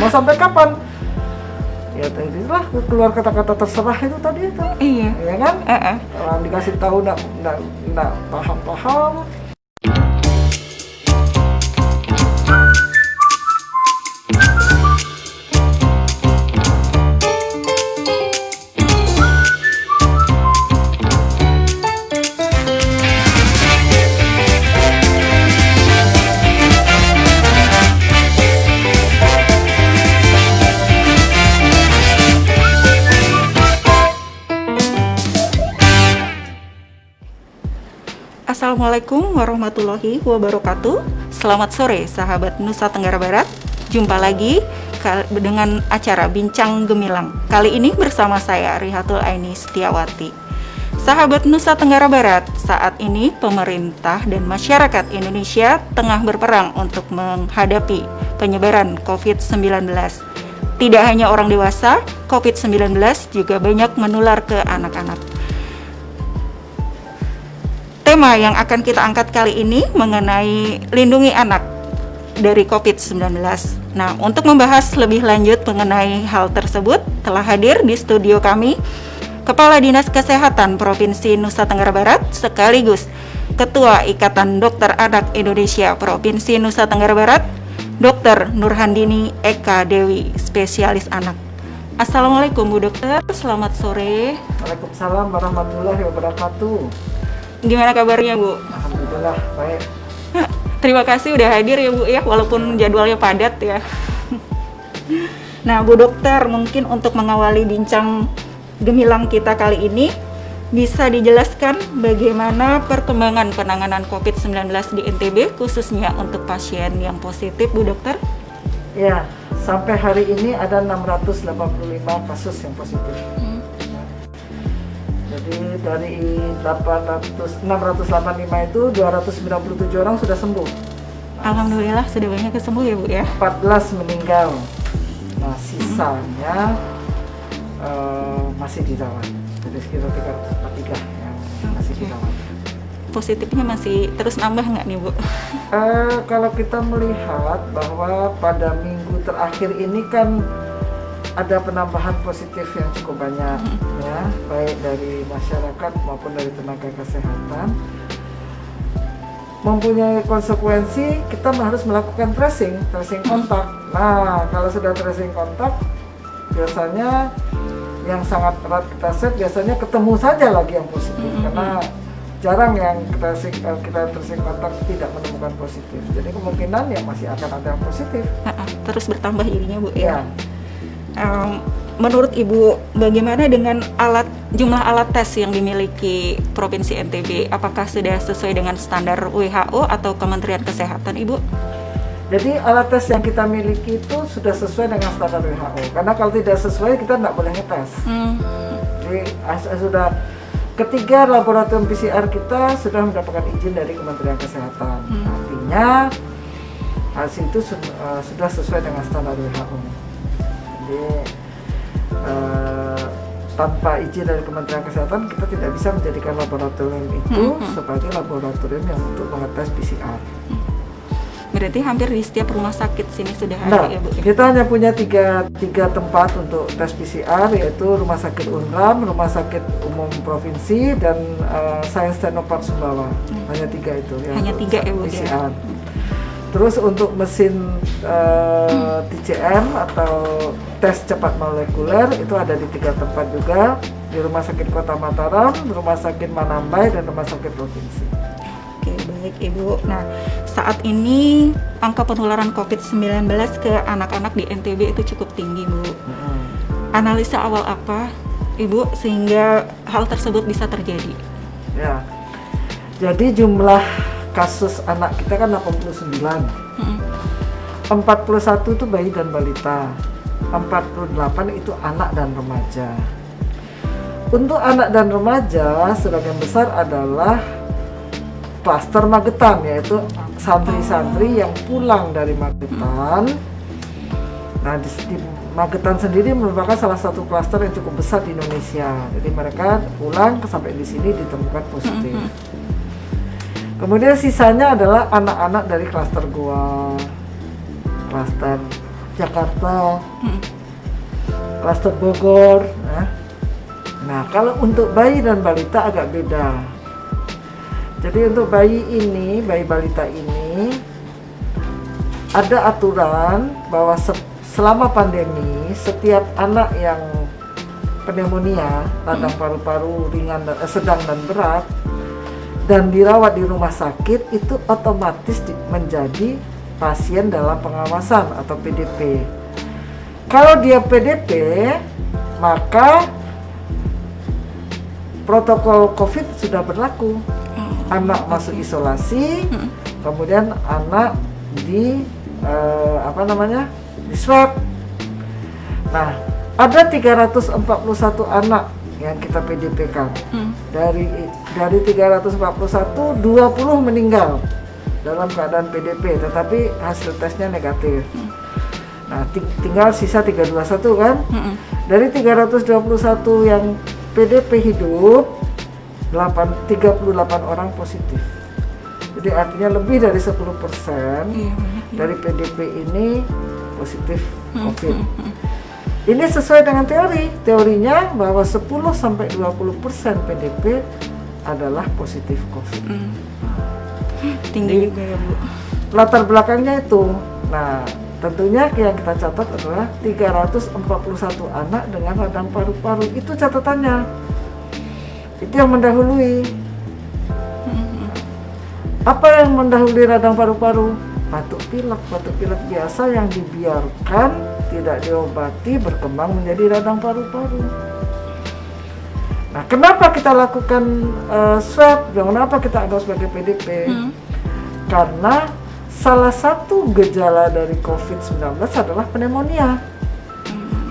mau sampai kapan? Ya tadilah keluar kata-kata terserah itu tadi itu. Iya. Ya kan? Orang dikasih tahu nggak paham. Assalamualaikum warahmatullahi wabarakatuh. Selamat sore sahabat Nusa Tenggara Barat. Jumpa lagi dengan acara Bincang Gemilang. Kali ini bersama saya Rihatul Aini Setiawati. Sahabat Nusa Tenggara Barat, saat ini pemerintah dan masyarakat Indonesia tengah berperang untuk menghadapi penyebaran COVID-19. Tidak hanya orang dewasa, COVID-19 juga banyak menular ke anak-anak. Tema yang akan kita angkat kali ini mengenai lindungi anak dari COVID-19. Nah, untuk membahas lebih lanjut mengenai hal tersebut, telah hadir di studio kami Kepala Dinas Kesehatan Provinsi Nusa Tenggara Barat sekaligus Ketua Ikatan Dokter Anak Indonesia Provinsi Nusa Tenggara Barat, Dr. Nurhandini Eka Dewi, spesialis anak. Assalamualaikum Bu Dokter, selamat sore. Waalaikumsalam warahmatullahi wabarakatuh. Gimana kabarnya Bu? Alhamdulillah baik. Terima kasih udah hadir ya Bu ya, walaupun jadwalnya padat ya. Nah Bu Dokter, mungkin untuk mengawali bincang gemilang kita kali ini, bisa dijelaskan bagaimana perkembangan penanganan COVID-19 di NTB khususnya untuk pasien yang positif Bu Dokter? Ya, sampai hari ini ada 685 kasus yang positif. Jadi dari 685 itu 297 orang sudah sembuh. Alhamdulillah sudah banyak kesembuh ya Bu ya. 14 meninggal. Nah sisanya masih dirawat. Jadi sekitar 343 yang masih dirawat. Positifnya masih terus nambah nggak nih Bu? Kalau kita melihat bahwa pada minggu terakhir ini kan ada penambahan positif yang cukup banyak, ya, baik dari masyarakat maupun dari tenaga kesehatan. Mempunyai konsekuensi kita harus melakukan tracing kontak. Nah, kalau sudah tracing kontak, biasanya yang sangat erat kita set biasanya ketemu saja lagi yang positif, karena jarang yang kita tracing kontak tidak menemukan positif. Jadi kemungkinan ya masih akan ada yang positif. Terus bertambah ininya Bu ya. Menurut Ibu, bagaimana dengan jumlah alat tes yang dimiliki Provinsi NTB? Apakah sudah sesuai dengan standar WHO atau Kementerian Kesehatan, Ibu? Jadi alat tes yang kita miliki itu sudah sesuai dengan standar WHO. Karena kalau tidak sesuai kita tidak boleh ngetes. Jadi sudah ketiga laboratorium PCR kita sudah mendapatkan izin dari Kementerian Kesehatan. Artinya hasil itu sudah sesuai dengan standar WHO. Jadi tanpa izin dari Kementerian Kesehatan kita tidak bisa menjadikan laboratorium itu sebagai laboratorium yang untuk mengetes PCR. Berarti hampir di setiap rumah sakit sini sudah ada ya Bu? Kita hanya punya tiga tempat untuk tes PCR, yaitu Rumah Sakit Unram, Rumah Sakit Umum Provinsi, dan Sains Teknopark Sumbawa. Hanya tiga itu ya. Hanya tiga ya Bu PCR. Terus untuk mesin TCM atau tes cepat molekuler itu ada di 3 tempat juga, di Rumah Sakit Kota Mataram, Rumah Sakit Manambai, dan Rumah Sakit Provinsi. Oke, baik Ibu. Nah, saat ini angka penularan COVID-19 ke anak-anak di NTB itu cukup tinggi Bu. Analisa awal apa Ibu sehingga hal tersebut bisa terjadi? Ya, jadi jumlah kasus anak kita kan 89, 41 itu bayi dan balita, 48 itu anak dan remaja. Untuk anak dan remaja sebagian besar adalah klaster Magetan, yaitu santri-santri yang pulang dari Magetan. Nah di Magetan sendiri merupakan salah satu klaster yang cukup besar di Indonesia. Jadi mereka pulang sampai di sini ditemukan positif. Kemudian sisanya adalah anak-anak dari klaster Goa, klaster Jakarta, klaster Bogor. Nah, kalau untuk bayi dan balita agak beda. Jadi untuk bayi balita ini ada aturan bahwa selama pandemi setiap anak yang pneumonia, radang paru-paru ringan, sedang dan berat, dan dirawat di rumah sakit itu otomatis menjadi pasien dalam pengawasan atau PDP. Kalau dia PDP, maka protokol COVID sudah berlaku. Anak masuk isolasi, kemudian anak di di swab. Nah, ada 341 anak yang kita PDP-kan. Dari 341, 20 meninggal dalam keadaan PDP, tetapi hasil tesnya negatif. Nah, tinggal sisa 321 kan? Dari 321 yang PDP hidup, 38 orang positif. Jadi artinya lebih dari 10% dari PDP ini positif COVID. Ini sesuai dengan teorinya bahwa 10-20% PDP adalah positif COVID. Tinggi juga ya Bu. Latar belakangnya itu. Nah, tentunya yang kita catat adalah 341 anak dengan radang paru-paru. Itu catatannya. Itu yang mendahului. Apa yang mendahului radang paru-paru? Batuk pilek biasa yang dibiarkan tidak diobati berkembang menjadi radang paru-paru. Nah, kenapa kita lakukan swab? Kenapa kita anggap sebagai PDP? Karena salah satu gejala dari COVID-19 adalah pneumonia.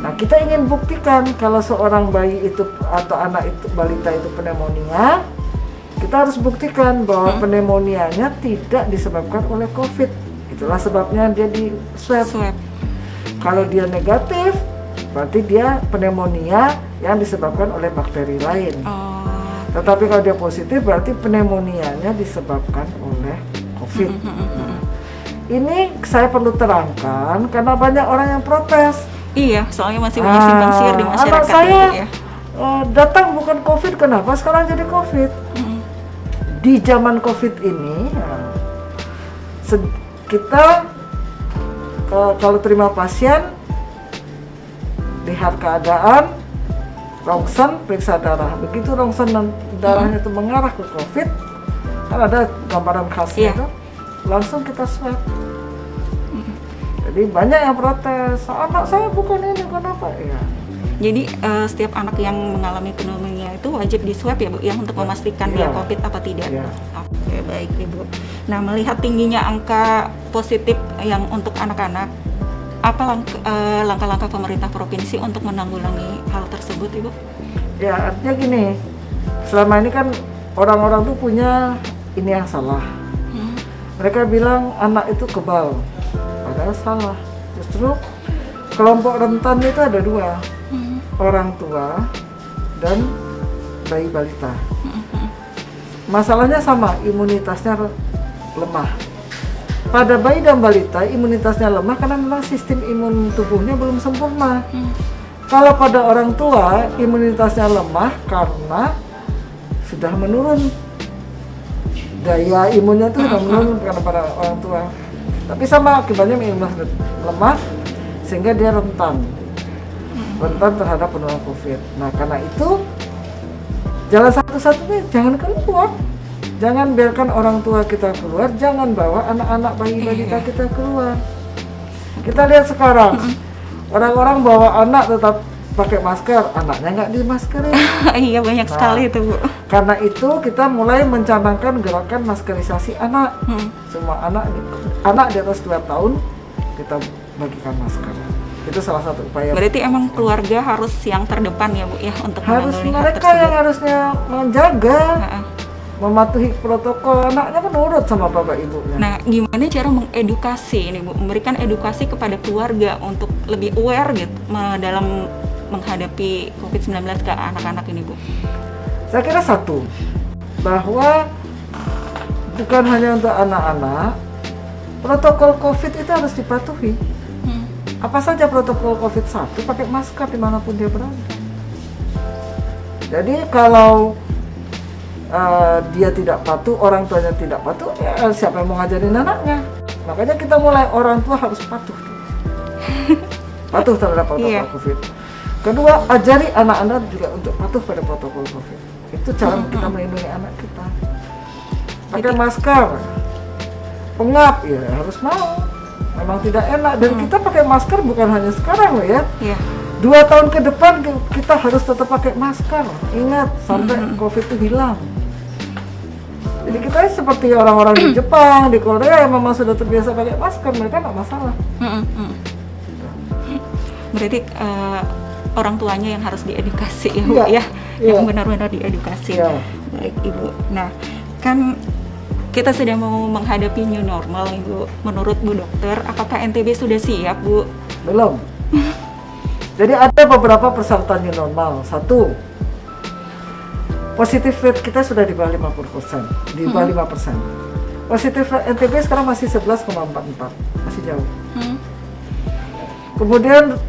Nah, kita ingin buktikan kalau seorang bayi itu atau anak itu, balita itu pneumonia, kita harus buktikan bahwa pneumonianya tidak disebabkan oleh COVID. Itulah sebabnya dia di swab. Kalau dia negatif, berarti dia pneumonia yang disebabkan oleh bakteri lain. Tetapi kalau dia positif, berarti pneumonianya disebabkan oleh COVID. Ini saya perlu terangkan karena banyak orang yang protes. Iya, soalnya masih banyak simpang siur di masyarakat. Anak saya ya. datang bukan COVID, kenapa sekarang jadi COVID? Di zaman COVID ini, kita kalau terima pasien, lihat keadaan, rongsen, periksa darah. Begitu rongsen dan darahnya itu mengarah ke COVID, kan ada gambaran khasnya itu, langsung kita swab. Jadi banyak yang protes, anak saya bukan ini, kenapa? Ya. Jadi setiap anak yang mengalami pneumonia itu wajib di swab ya Bu, ya untuk memastikan dia COVID apa tidak. Oke, baik Ibu. Nah, melihat tingginya angka positif yang untuk anak-anak, apa langkah-langkah pemerintah provinsi untuk menanggulangi hal tersebut Ibu? Ya, artinya gini, selama ini kan orang-orang tuh punya ini yang salah. Mereka bilang anak itu kebal. Padahal salah. Justru kelompok rentan itu ada dua, orang tua dan bayi balita. Masalahnya sama, imunitasnya lemah. Pada bayi dan balita imunitasnya lemah karena memang sistem imun tubuhnya belum sempurna. Kalau pada orang tua imunitasnya lemah karena sudah menurun, daya imunnya itu sudah menurun karena pada orang tua. Tapi sama akibatnya imunitas lemah sehingga dia rentan terhadap penularan COVID. Nah, karena itu jalan satu-satunya jangan keluar, jangan biarkan orang tua kita keluar, jangan bawa anak-anak bayi balita kita keluar. Kita lihat sekarang orang-orang bawa anak tetap pakai masker, anaknya nggak dimaskerin. Iya, banyak sekali itu Bu. Karena itu kita mulai mencanangkan gerakan maskerisasi anak. Semua anak di atas 2 tahun kita bagikan masker. Itu salah satu upaya. Berarti emang keluarga harus yang terdepan ya Bu ya untuk harus menangani hal mereka tersebut. yang harusnya menjaga, mematuhi protokol. Anaknya kan nurut sama bapak ibunya. Nah, gimana cara mengedukasi ini Bu? Memberikan edukasi kepada keluarga untuk lebih aware gitu dalam menghadapi COVID-19 ke anak-anak ini Bu? Saya kira satu, bahwa bukan hanya untuk anak-anak, protokol COVID itu harus dipatuhi. Apa saja protokol COVID-1, pakai masker dimanapun dia berada. Jadi kalau dia tidak patuh, orang tuanya tidak patuh, ya siapa yang mau ngajarin anaknya? Makanya kita mulai orang tua harus patuh. Patuh terhadap protokol COVID. Kedua, ajari anak-anak juga untuk patuh pada protokol COVID. Itu cara kita melindungi anak kita. Pakai masker, pengap ya harus mau. Memang tidak enak dan kita pakai masker bukan hanya sekarang loh ya. 2 tahun ke depan kita harus tetap pakai masker. Ingat sampai COVID itu hilang. Jadi kita seperti orang-orang di Jepang, di Korea yang memang sudah terbiasa pakai masker, mereka nggak masalah. Berarti orang tuanya yang harus diedukasi ya Bu ya, yang benar-benar diedukasi. Baik Ibu. Nah kan kita sudah mau menghadapi new normal Ibu. Menurut Bu Dokter, apakah NTB sudah siap Bu? Belum. Jadi ada beberapa persyaratan new normal. 1, positive rate kita sudah di bawah 50%, di bawah 5%. Positive rate NTB sekarang masih 11,44, masih jauh. Kemudian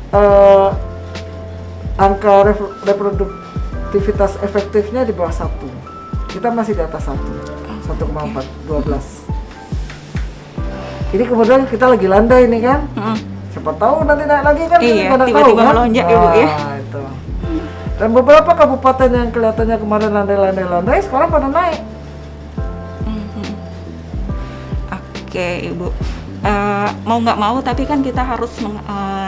angka reproduktivitas efektifnya di bawah 1. Kita masih di atas 1,12. Ini kemudian kita lagi landai ini kan. Siapa tahu nanti naik lagi kan, tiba-tiba melonjak ya Bu ya. Itu. Dan beberapa kabupaten yang kelihatannya kemarin landai sekarang pada naik. Oke Ibu, mau nggak mau tapi kan kita harus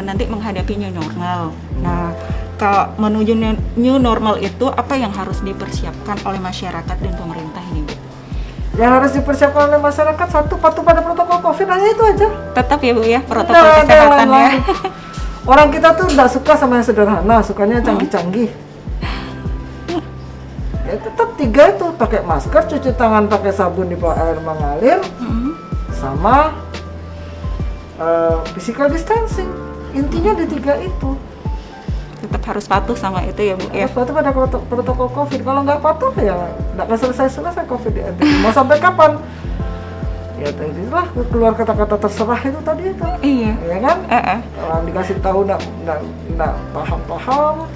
nanti menghadapi new normal. Nah kalau menuju new normal itu apa yang harus dipersiapkan oleh masyarakat dan pemerintah ini Bu? Yang harus dipersiapkan oleh masyarakat 1, patuh pada protokol COVID, hanya itu aja. Tetap ya Bu ya, protokol kesehatan ya. Orang kita tuh nggak suka sama yang sederhana, sukanya yang canggih-canggih. Ya tetap 3 itu, pakai masker, cuci tangan pakai sabun di bawah air mengalir, sama physical distancing. Intinya di 3 itu. Tetap harus patuh sama itu ya Bu ya. Harus patuh pada protokol COVID. Kalau nggak patuh ya nggak akan selesai COVID di NTB. Mau sampai kapan? Ya tadilah keluar kata-kata terserah itu tadi itu. Iya. Ya kan? Orang dikasih tahu nggak paham,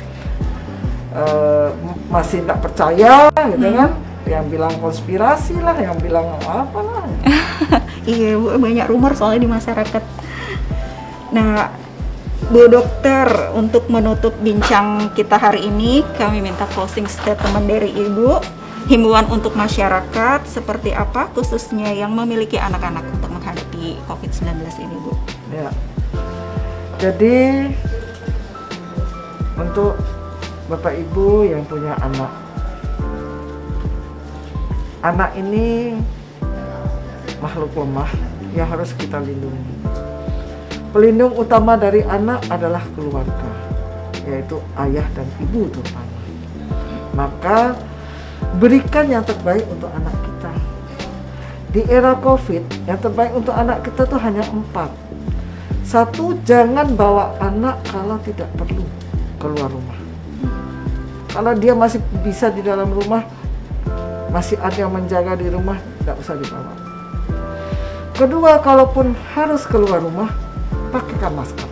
masih nggak percaya gitu kan? Yang bilang konspirasi lah, yang bilang apa lah. Iya Bu, banyak rumor soalnya di masyarakat. Nah Bu Dokter, untuk menutup bincang kita hari ini, kami minta closing statement dari Ibu. Himbauan untuk masyarakat seperti apa, khususnya yang memiliki anak-anak untuk menghadapi COVID-19 ini, Bu? Ya. Jadi, untuk Bapak Ibu yang punya anak, anak ini makhluk lemah yang harus kita lindungi. Pelindung utama dari anak adalah keluarga, yaitu ayah dan ibu terutama. Maka berikan yang terbaik untuk anak kita. Di era COVID, yang terbaik untuk anak kita tuh hanya 4. 1, jangan bawa anak kalau tidak perlu keluar rumah. Kalau dia masih bisa di dalam rumah, masih ada yang menjaga di rumah, tidak usah dibawa. Kedua, kalaupun harus keluar rumah, pakaikan masker.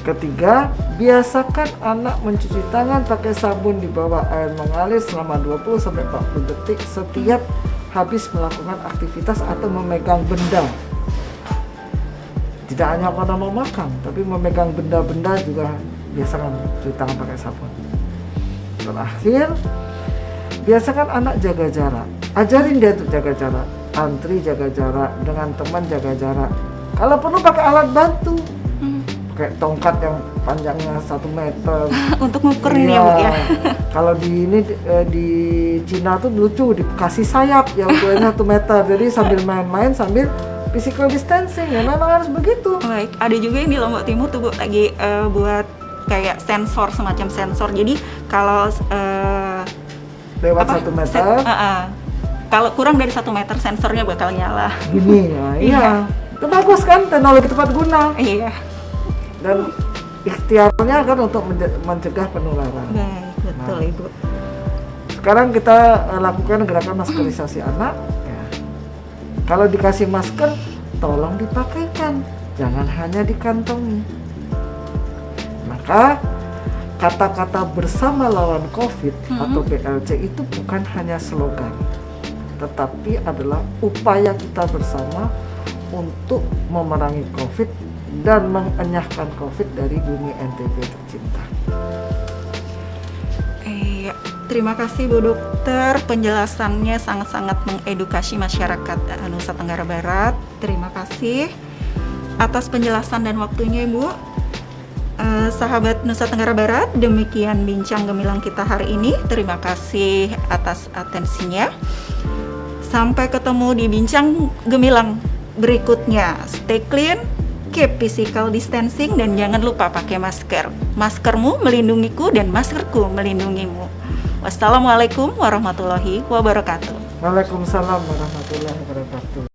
Ketiga, biasakan anak mencuci tangan pakai sabun di bawah air mengalir selama 20-40 detik setiap habis melakukan aktivitas atau memegang benda. Tidak hanya pada mau makan, tapi memegang benda-benda juga biasakan cuci tangan pakai sabun. Terakhir, biasakan anak jaga jarak. Ajarin dia untuk jaga jarak. Antri jaga jarak, dengan teman jaga jarak. Kalau perlu pakai alat bantu, pakai tongkat yang panjangnya 1 meter untuk mengukur ini ya Bu ya. Kalau di Cina tuh lucu, dikasih sayap yang ukurannya 1 meter, jadi sambil main-main sambil physical distancing, ya memang harus begitu. Baik, ada juga yang di Lombok Timur tuh Bu lagi buat kayak sensor, semacam sensor, jadi kalau lewat 1 meter kalau kurang dari 1 meter sensornya bakal nyala. Gini ya, iya. Itu bagus kan, teknologi tepat guna. Iya. Dan ikhtiarnya kan untuk mencegah penularan. Baik, betul Ibu. Sekarang kita lakukan gerakan maskerisasi anak. Ya. Kalau dikasih masker, tolong dipakaikan, jangan hanya dikantongi. Maka kata-kata bersama lawan COVID atau PLC itu bukan hanya slogan, tetapi adalah upaya kita bersama untuk memerangi COVID dan mengenyahkan COVID dari bumi NTB tercinta. Terima kasih Bu Dokter, penjelasannya sangat-sangat mengedukasi masyarakat Nusa Tenggara Barat. Terima kasih atas penjelasan dan waktunya Ibu. Sahabat Nusa Tenggara Barat, demikian bincang gemilang kita hari ini. Terima kasih atas atensinya. Sampai ketemu di bincang gemilang berikutnya. Stay clean, keep physical distancing, dan jangan lupa pakai masker. Maskermu melindungiku dan maskerku melindungimu. Wassalamualaikum warahmatullahi wabarakatuh. Waalaikumsalam warahmatullahi wabarakatuh.